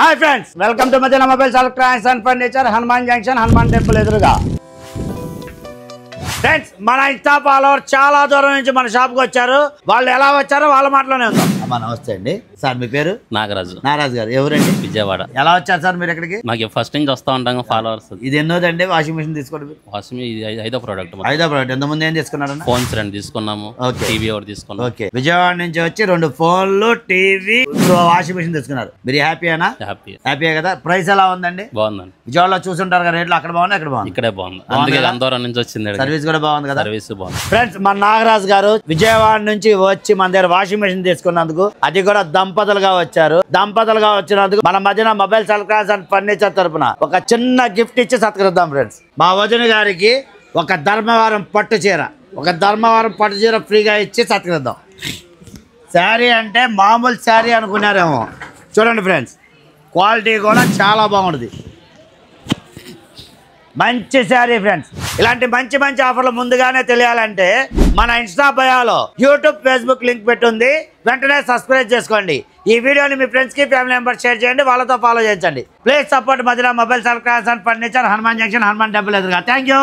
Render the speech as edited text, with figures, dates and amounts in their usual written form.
Hi friends, welcome to Madina mobiles electronics and furniture, Hanuman junction, Hanuman temple एदुरुगा। Friends, మన insta follower చాలా దూరం నుంచి మన షాప్ కి వచ్చారు. వాళ్ళు ఎలా వచ్చారో వాళ్ళ మాటలోనే ఉందాం. అమ్మా నమస్తే అండి. సార్ మీ పేరు? నాగరాజు. నాగరాజు గారు ఎవరండి? విజయవాడ. ఎలా వచ్చారు సార్ మీరు ఇక్కడికి? మాకు ఫస్ట్ నుంచి వస్తా ఉంటాం ఫాలోవర్స్. ఇది ఎన్నోదండి వాషింగ్ మెషిన్ తీసుకోవడం? వాషింగ్ ఇది ఐదో ప్రోడక్ట్. ఐదో ప్రోడక్ట్. ఎంత ముందు ఏం తీసుకున్నారన్న? ఫోన్స్ రెండు తీసుకున్నాము, టీవీ ఒకటి తీసుకున్నాము. ఓకే, విజయవాడ నుంచి వచ్చి 2 ఫోన్లు, టీవీ, వాషింగ్ మెషిన్ తీసుకున్నారు. మీరు హ్యాపీయేనా? హ్యాపీయే కదా. ప్రైస్ ఎలా ఉందండి? బాగుందండి. విజయవాడలో చూసుంటారు కదా రేట్లు, అక్కడ బాగుంది, అక్కడ బాగుంది. ఇక్కడే బాగుంది. అందుకే అందరం నుంచి వచ్చింది. సర్వీస్ కూడా బాగుంది కదా? సర్వీస్ బాగుంది. ఫ్రెండ్స్, మన నాగరాజు గారు విజయవాడ నుంచి వచ్చి మన దగ్గర వాషింగ్ మెషిన్ తీసుకున్నందుకు, అది కూడా దంపతులుగా వచ్చారు. దంపతులుగా వచ్చినందుకు మన మధ్యన మొబైల్స్ ఎలక్ట్రానిక్స్ అండ్ ఫర్నిచర్ తరపున ఒక చిన్న గిఫ్ట్ ఇచ్చి సత్కరిద్దాం. ఫ్రెండ్స్, మా వదిన గారికి ఒక ధర్మవరం పట్టు చీర ఫ్రీగా ఇచ్చి సత్కరిద్దాం. శారీ అంటే మామూలు శారీ అనుకున్నారేమో. చూడండి ఫ్రెండ్స్, క్వాలిటీ కూడా చాలా బాగుంటుంది. మంచి శారీ ఫ్రెండ్స్. ఇలాంటి మంచి మంచి ఆఫర్లు ముందుగానే తెలియాలంటే మన ఇన్స్టా బయోలో యూట్యూబ్, ఫేస్బుక్ లింక్ పెట్టుంది. వెంటనే సబ్స్క్రైబ్ చేసుకోండి. ఈ వీడియోని మీ ఫ్రెండ్స్ కి, ఫ్యామిలీ మెంబర్స్ షేర్ చేయండి. వాళ్ళతో ఫాలో చేయించండి. Please support Madina mobiles electronics and furniture, Hanuman junction, Hanuman temple thank. థ్యాంక్ యూ.